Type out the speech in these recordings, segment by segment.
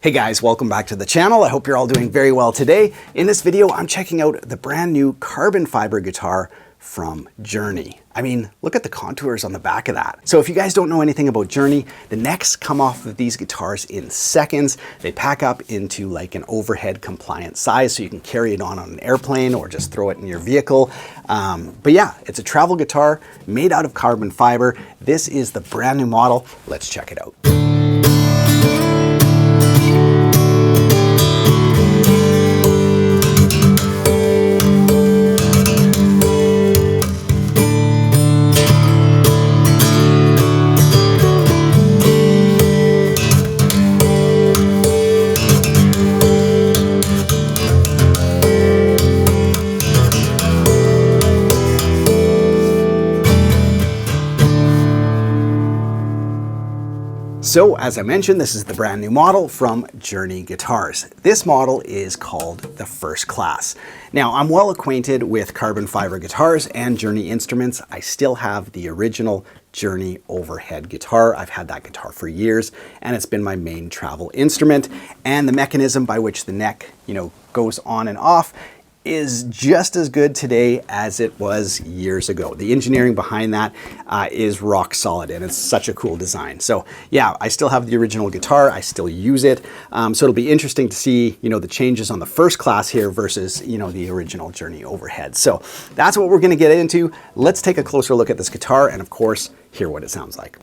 Hey guys, welcome back to the channel. I hope you're all doing very well today. In this video, I'm checking out the brand new carbon fiber guitar from Jouney. I mean, look at the contours on the back of that. So if you guys don't know anything about Jouney, the necks come off of these guitars in seconds. They pack up into like an overhead compliant size so you can carry it on an airplane or just throw it in your vehicle. But yeah, it's a travel guitar made out of carbon fiber. This is the brand new model. Let's check it out. So as I mentioned, this is the brand new model from Jouney Guitars. This model is called the First Class. Now, I'm well acquainted with carbon fiber guitars and Jouney instruments. I still have the original Jouney overhead guitar. I've had that guitar for years and it's been my main travel instrument. And the mechanism by which the neck, goes on and off is just as good today as it was years ago. The engineering behind that is rock solid and it's such a cool design. So yeah, I still have the original guitar. I still use it. So it'll be interesting to see, the changes on the First Class here versus, the original Jouney overhead. So that's what we're gonna get into. Let's take a closer look at this guitar and of course, hear what it sounds like.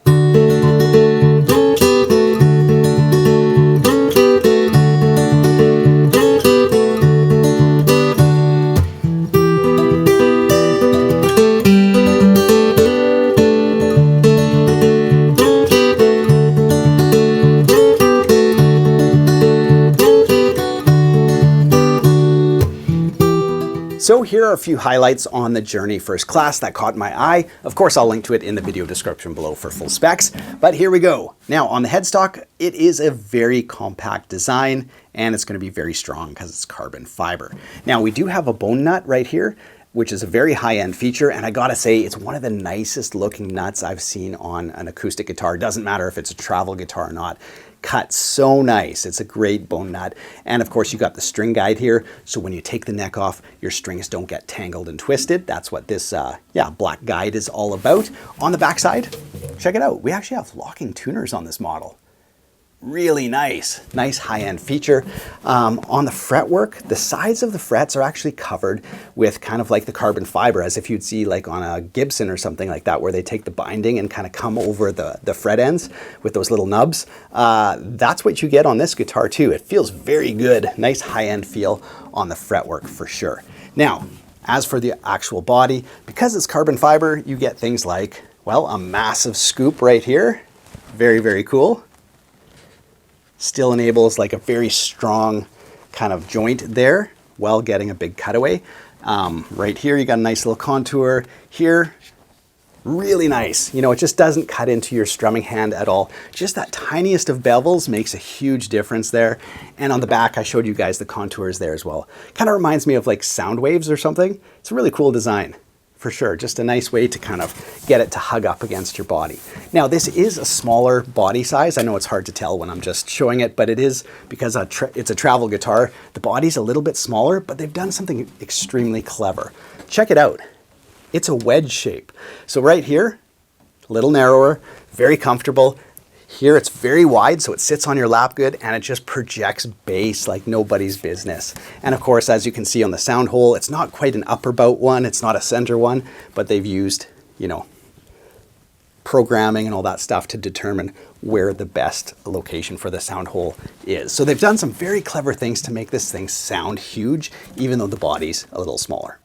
So here are a few highlights on the Jouney First Class that caught my eye. Of course, I'll link to it in the video description below for full specs, but here we go. Now on the headstock, it is a very compact design and it's going to be very strong because it's carbon fiber. Now we do have a bone nut right here, which is a very high-end feature, and I gotta say, it's one of the nicest looking nuts I've seen on an acoustic guitar. Doesn't matter if it's a travel guitar or not. Cut so nice. It's a great bone nut. And of course, you got the string guide here, so when you take the neck off, your strings don't get tangled and twisted. That's what this black guide is all about. On the back side, check it out. We actually have locking tuners on this model. Really nice high-end feature. On the fretwork, the sides of the frets are actually covered with kind of like the carbon fiber, as if you'd see like on a Gibson or something like that, where they take the binding and kind of come over the fret ends with those little nubs. That's what you get on this guitar too. It feels very good. Nice high-end feel on the fretwork for sure. Now, as for the actual body, because it's carbon fiber, you get things like, well, a massive scoop right here. Very, very cool. Still enables like a very strong kind of joint there while getting a big cutaway. Right here, you got a nice little contour here. Really nice. It just doesn't cut into your strumming hand at all. Just that tiniest of bevels makes a huge difference there. And on the back, I showed you guys the contours there as well. Kind of reminds me of like sound waves or something. It's a really cool design. For sure, just a nice way to kind of get it to hug up against your body. Now, this is a smaller body size. I know it's hard to tell when I'm just showing it, but it is because it's a travel guitar. The body's a little bit smaller, but they've done something extremely clever. Check it out. It's a wedge shape. So right here, a little narrower, very comfortable. Here it's very wide, so it sits on your lap good and it just projects bass like nobody's business. And of course, as you can see on the sound hole, it's not quite an upper bout one, it's not a center one, but they've used, programming and all that stuff to determine where the best location for the sound hole is. So they've done some very clever things to make this thing sound huge, even though the body's a little smaller.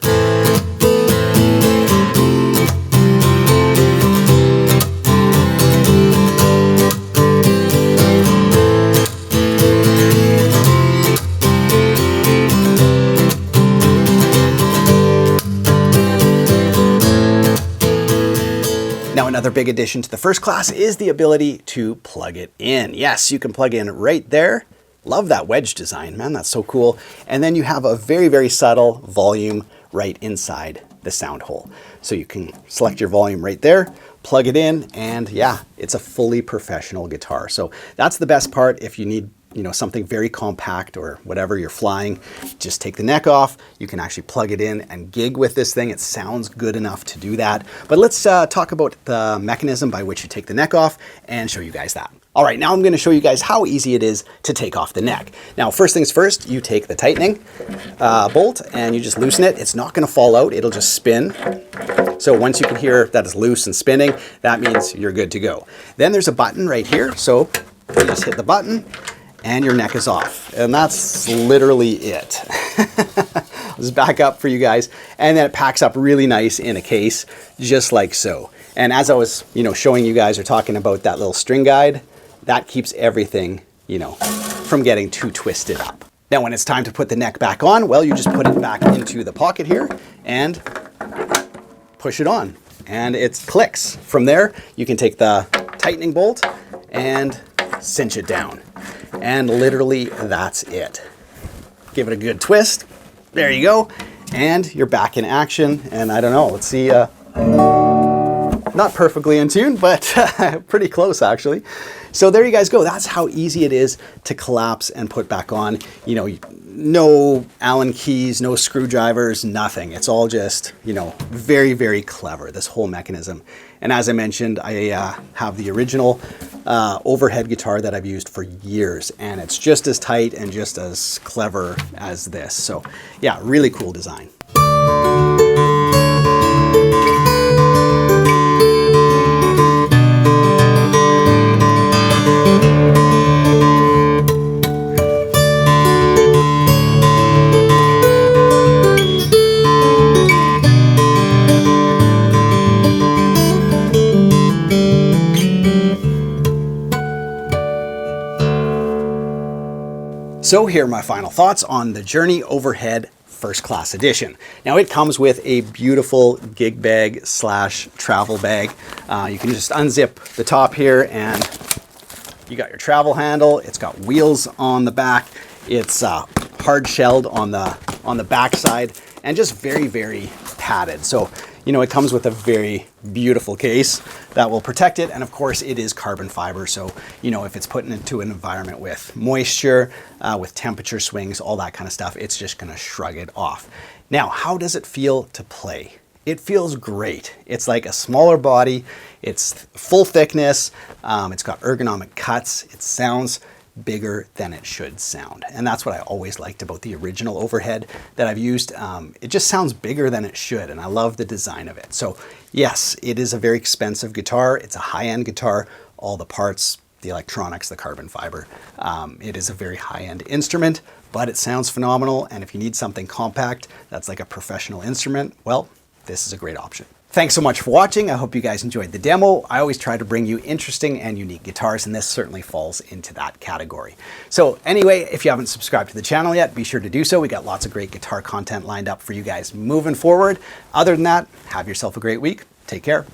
Now, another big addition to the First Class is the ability to plug it in. Yes, you can plug in right there. Love that wedge design, man, that's so cool. And then you have a very, very subtle volume right inside the sound hole. So you can select your volume right there, plug it in, and yeah, it's a fully professional guitar. So that's the best part if you need you know, something very compact or whatever you're flying, just take the neck off. You can actually plug it in and gig with this thing. It sounds good enough to do that. But let's talk about the mechanism by which you take the neck off and show you guys that. All right, now I'm going to show you guys how easy it is to take off the neck. Now, first things first, you take the tightening bolt and you just loosen it. It's not going to fall out. It'll just spin. So once you can hear that it's loose and spinning, that means you're good to go. Then there's a button right here. So you just hit the button and your neck is off. And that's literally it. I'll just back up for you guys. And then it packs up really nice in a case, just like so. And as I was, you know, showing you guys or talking about that little string guide, that keeps everything, you know, from getting too twisted up. Now, when it's time to put the neck back on, well, you just put it back into the pocket here and push it on and it clicks. From there, you can take the tightening bolt and cinch it down. And literally that's it. Give it a good twist. There you go. And you're back in action. And I don't know, let's see, not perfectly in tune, but pretty close actually. So there you guys go. That's how easy it is to collapse and put back on. You know, no Allen keys, no screwdrivers, nothing. It's all just, you know, very, very clever, this whole mechanism. And as I mentioned, I have the original overhead guitar that I've used for years, and it's just as tight and just as clever as this. So yeah, really cool design. So here are my final thoughts on the Jouney Overhead First Class Edition. Now it comes with a beautiful gig bag slash travel bag. You can just unzip the top here and you got your travel handle. It's got wheels on the back. It's hard shelled on the back side and just very, very padded. So, you know, it comes with a very beautiful case that will protect it. And of course it is carbon fiber. So, you know, if it's put into an environment with moisture, with temperature swings, all that kind of stuff, it's just gonna shrug it off. Now, how does it feel to play? It feels great. It's like a smaller body. It's full thickness. It's got ergonomic cuts. It sounds bigger than it should sound. And that's what I always liked about the original overhead that I've used. It just sounds bigger than it should, and I love the design of it. So yes, it is a very expensive guitar. It's a high-end guitar. All the parts, the electronics, the carbon fiber. It is a very high-end instrument, but it sounds phenomenal. And if you need something compact that's like a professional instrument, well, this is a great option. Thanks so much for watching. I hope you guys enjoyed the demo. I always try to bring you interesting and unique guitars, and this certainly falls into that category. So anyway, if you haven't subscribed to the channel yet, be sure to do so. We got lots of great guitar content lined up for you guys moving forward. Other than that, have yourself a great week. Take care.